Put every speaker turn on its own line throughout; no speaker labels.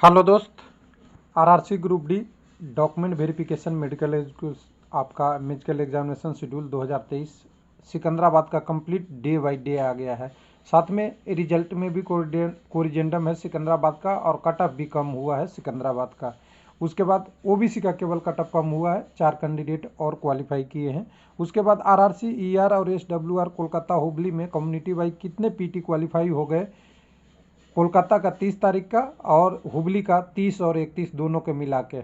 Hello दोस्त। RRC group D document verification आपका medical examination schedule 2023 Secunderabad का कंप्लीट डे बाय डे आ गया है। साथ में रिजल्ट में भी कोरिजेंडम है सिकंदराबाद का, और कट ऑफ भी कम हुआ है सिकंदराबाद का। उसके बाद ओबीसी का केवल कट ऑफ कम हुआ है, 4 कैंडिडेट और क्वालिफाई किए हैं। उसके बाद आरआरसी, ईआर और एसडब्ल्यूआर कोलकाता हुबली में कम्युनिटी वाइज कितने पीटी क्वालिफाई हो गए। कोलकाता का 30 तारीख का और हुबली का 30 और 31 दोनों के मिला के।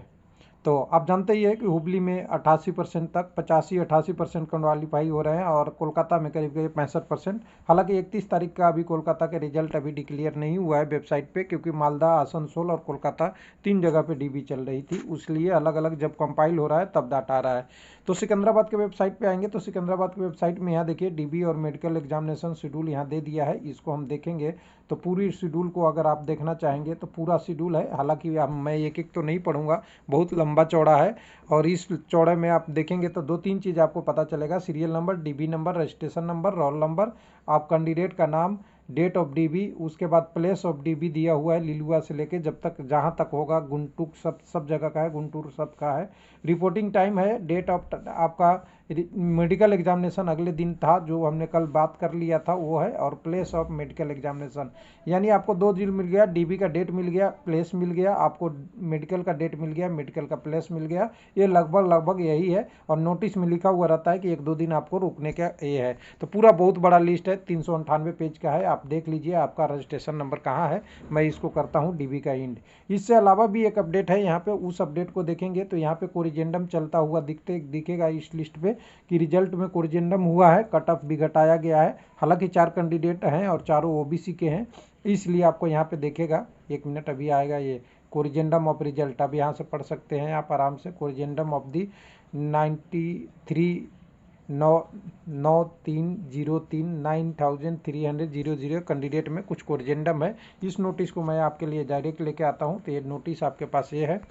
तो आप जानते ही है कि हुबली में 88% तक 85-88% क्वालिफाई हो रहे हैं, और कोलकाता में करीब करीब 65%। हालांकि 31 तारीख का अभी कोलकाता के रिजल्ट अभी डिक्लेयर नहीं हुआ है वेबसाइट पे, क्योंकि मालदा, आसनसोल और कोलकाता 3 जगह पे डीबी चल रही थी, इसलिए अलग अलग जब कंपाइल हो रहा है तब डाटा आ रहा है। तो सिकंदराबाद के वेबसाइट पे आएंगे तो सिकंदराबाद की वेबसाइट में यहाँ देखिए डीबी और मेडिकल एग्जामिनेशन शेड्यूल यहाँ दे दिया है। इसको हम देखेंगे तो पूरी शेड्यूल को अगर आप देखना चाहेंगे तो पूरा शेड्यूल है। हालांकि मैं एक एक तो नहीं पढ़ूंगा, बहुत लंबा चौड़ा है। और इस चौड़े में आप देखेंगे तो 2-3 चीज़ आपको पता चलेगा: serial number, dB number, registration number, roll number, आप कैंडिडेट का नाम, डेट ऑफ डीबी, उसके बाद प्लेस ऑफ डीबी दिया हुआ है लिलुआ से लेके जब तक जहाँ तक होगा, गुंटूर सब जगह का है, गुंटूर सब का है। रिपोर्टिंग टाइम है, डेट ऑफ आपका मेडिकल एग्जामिनेशन अगले दिन था जो हमने कल बात कर लिया था वो है, और प्लेस ऑफ मेडिकल एग्जामिनेशन। यानी आपको 2 चीज मिल गया, डीबी का डेट मिल गया, प्लेस मिल गया, आपको मेडिकल का डेट मिल गया, मेडिकल का प्लेस मिल गया। ये लगभग यही है, और नोटिस में लिखा हुआ रहता है कि 1-2 दिन आपको रुकने का ये है। तो पूरा बहुत बड़ा लिस्ट है, 398 पेज का है। आप देख लीजिए आपका रजिस्ट्रेशन नंबर कहाँ है। मैं इसको करता हूँ डीबी का इंड। इससे अलावा भी एक अपडेट है यहाँ पे, उस अपडेट को देखेंगे तो यहाँ पे कोरिजेंडम चलता हुआ दिखेगा इस लिस्ट पे कि रिजल्ट में कोरिजेंडम हुआ है, कट ऑफ भी घटाया गया है। हालांकि 4 कैंडिडेट हैं और चारों ओबीसी के हैं, इसलिए आपको यहाँ पे देखेगा, 1 मिनट अभी आएगा ये कोरिजेंडम ऑफ रिजल्ट। अब यहाँ से पढ़ सकते हैं आप आराम से, कोरिजेंडम ऑफ दी 93,930,300 कैंडिडेट में कुछ कोरिजेंडम है। इस नोटिस को मैं आपके लिए डायरेक्ट लेके आता हूँ। तो ये नोटिस आपके पास ये है,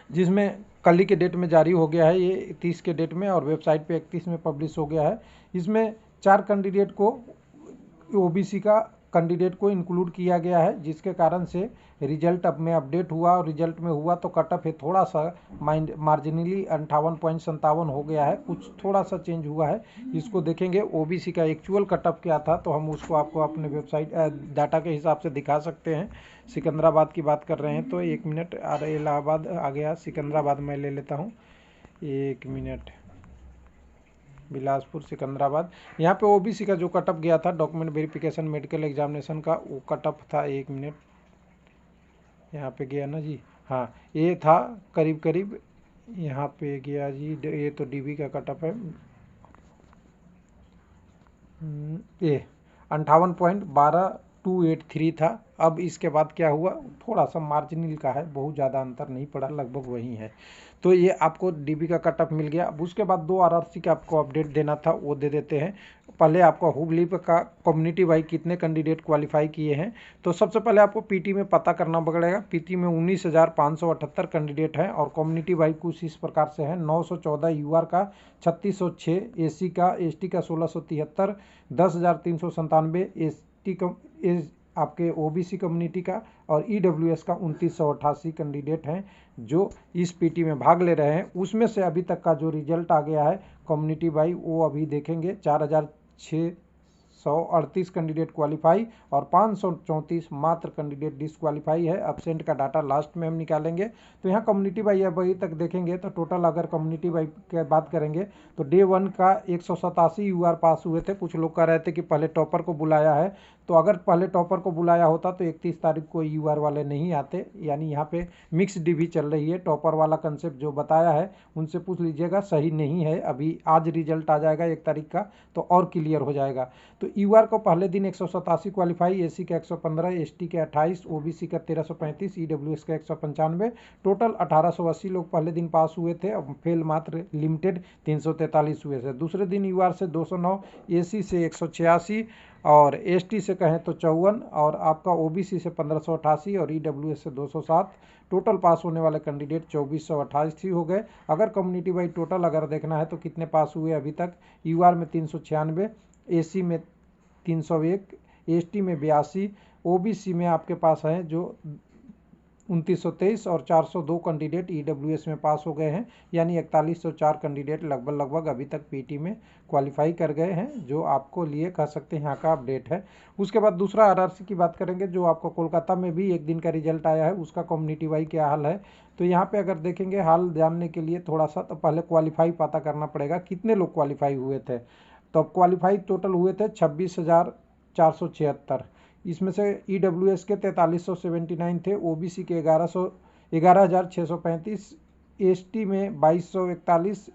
जिसमें कल ही के डेट में जारी हो गया है, ये 30 के डेट में, और वेबसाइट पे 31 में पब्लिश हो गया है। इसमें 4 कैंडिडेट को, ओबीसी का कैंडिडेट को इंक्लूड किया गया है, जिसके कारण से रिजल्ट अब में अपडेट हुआ, और रिजल्ट में हुआ तो कट ऑफ है थोड़ा सा मार्जिनली 58.57 हो गया है, कुछ थोड़ा सा चेंज हुआ है। इसको देखेंगे ओबीसी का एक्चुअल कट ऑफ क्या था, तो हम उसको आपको अपने वेबसाइट डाटा के हिसाब से दिखा सकते हैं। सिकंदराबाद की बात कर रहे हैं तो 1 मिनट, अरे इलाहाबाद आ गया, सिकंदराबाद मैं ले लेता हूँ, 1 मिनट। बिलासपुर, सिकंदराबाद, यहाँ पे ओबीसी का जो कटअप गया था डॉक्यूमेंट वेरिफिकेशन मेडिकल एग्जामिनेशन का, वो कटअप था, 1 मिनट, यहाँ पे गया ना जी, हाँ ये था करीब करीब, यहाँ पे गया जी, ये तो डीबी का कटअप है, ये 58.12283 था। अब इसके बाद क्या हुआ, थोड़ा सा मार्जिनल का है, बहुत ज़्यादा अंतर नहीं पड़ा, लगभग वही है। तो ये आपको डीबी का कट ऑफ मिल गया। अब उसके बाद 2 आरआरसी का आपको अपडेट देना था, वो दे देते हैं। पहले आपका हुबली का कम्युनिटी वाइज कितने कैंडिडेट क्वालिफाई किए हैं। तो सबसे पहले आपको पीटी में पता करना पड़ेगा। पीटी में 19,578 कैंडिडेट हैं, और कम्युनिटी वाइज कुछ इस प्रकार से हैं: 914 यूआर का, 3606 एसी का, एसटी का 1673, 10,397 एसटी का, आपके ओबीसी कम्युनिटी का, और ईडब्ल्यूएस का 2988 कैंडिडेट हैं जो इस पीटी में भाग ले रहे हैं। उसमें से अभी तक का जो रिजल्ट आ गया है कम्युनिटी वाइज, वो अभी देखेंगे, 4,638 कैंडिडेट क्वालिफाई और 534 मात्र कैंडिडेट डिसक्वालीफाई है। एब्सेंट का डाटा लास्ट में हम निकालेंगे। तो यहाँ कम्युनिटी वाइज अभी तक देखेंगे तो टोटल अगर कम्युनिटी वाइज की बात करेंगे तो डे 1 का 187 यूआर पास हुए थे। कुछ लोग कह रहे थे कि पहले टॉपर को बुलाया है, तो अगर पहले टॉपर को बुलाया होता तो 31 तारीख को यूआर वाले नहीं आते। यानी यहाँ पे मिक्स डीबी चल रही है। टॉपर वाला कंसेप्ट जो बताया है उनसे पूछ लीजिएगा, सही नहीं है। अभी आज रिजल्ट आ जाएगा 1 तारीख का, तो और क्लियर हो जाएगा। तो यूआर को पहले दिन 187 क्वालिफाई, एसी का 115, एसटी के 28, ओबीसी का 1335, ईडब्ल्यूएस का 195, टोटल 1880 लोग पहले दिन पास हुए थे। अब फेल मात्र लिमिटेड 343 हुए थे। दूसरे दिन यूआर से 209, एसी से 186, और एसटी से कहें तो 54, और आपका ओबीसी से 1588 और ईडब्ल्यूएस से 207। टोटल पास होने वाले कैंडिडेट 2428 हो गए। अगर कम्युनिटी वाइज टोटल अगर देखना है तो कितने पास हुए अभी तक, यूआर में 396, एसी में 301, एसटी में 82, ओबीसी में आपके पास है जो 2923 और 402 कैंडिडेट ईडब्ल्यूएस में पास हो गए हैं, यानी 4104 कैंडिडेट लगभग अभी तक पीटी में क्वालिफाई कर गए हैं, जो आपको लिए कह सकते हैं यहाँ का अपडेट है। उसके बाद दूसरा आरआरसी की बात करेंगे, जो आपको कोलकाता में भी एक दिन का रिजल्ट आया है, उसका कम्युनिटी वाइज क्या हाल है। तो यहाँ पे अगर देखेंगे हाल जानने के लिए थोड़ा सा, तो पहले क्वालिफाई पता करना पड़ेगा कितने लोग क्वालिफाई हुए थे। तो अब क्वालिफाई टोटल हुए थे 26,476। इसमें से ईडब्ल्यूएस के 4379 थे, ओबीसी के 11,635, एसटी में 2241,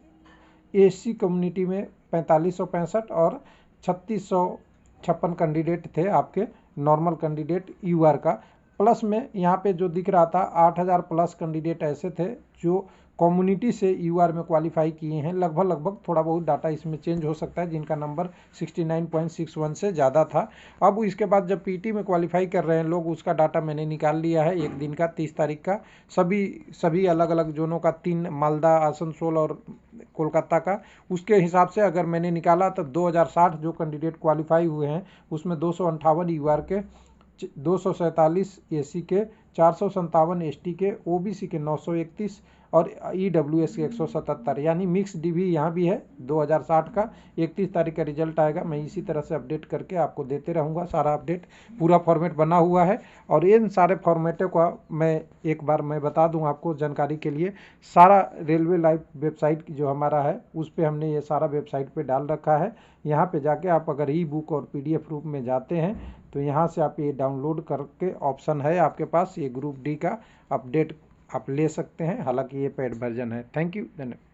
एससी कम्युनिटी में 4565 और 3656 कैंडिडेट थे आपके नॉर्मल कैंडिडेट यूआर का। प्लस में यहाँ पे जो दिख रहा था 8000 प्लस कैंडिडेट ऐसे थे जो कम्युनिटी से यूआर में क्वालिफाई किए हैं। लगभग थोड़ा बहुत डाटा इसमें चेंज हो सकता है, जिनका नंबर 69.61 से ज़्यादा था। अब इसके बाद जब पीटी में क्वालिफाई कर रहे हैं लोग, उसका डाटा मैंने निकाल लिया है एक दिन का 30 तारीख का, सभी अलग अलग जोनों का, 3 मालदा, आसनसोल और कोलकाता का। उसके हिसाब से अगर मैंने निकाला तो 2060 जो कैंडिडेट क्वालिफाई हुए हैं, उसमें 258 यूआर के, 247 एसी के, 457 एसटी के, ओबीसी के 931 और ईडब्ल्यूएस के 177, यानी मिक्स डीबी यहाँ भी है 2060 का। 31 तारीख का रिजल्ट आएगा। मैं इसी तरह से अपडेट करके आपको देते रहूँगा। सारा अपडेट पूरा फॉर्मेट बना हुआ है, और इन सारे फॉर्मेटों का मैं एक बार मैं बता दूं आपको जानकारी के लिए। सारा रेलवे लाइव वेबसाइट जो हमारा है, उस पर हमने ये सारा वेबसाइट पे डाल रखा है। यहाँ पे जाके आप अगर ई बुक और पीडीएफ रूप में जाते हैं तो यहाँ से आप ये डाउनलोड करके ऑप्शन है आपके पास, ये ग्रुप डी का अपडेट आप ले सकते हैं। हालांकि ये पेड वर्जन है। Thank you. धन्यवाद।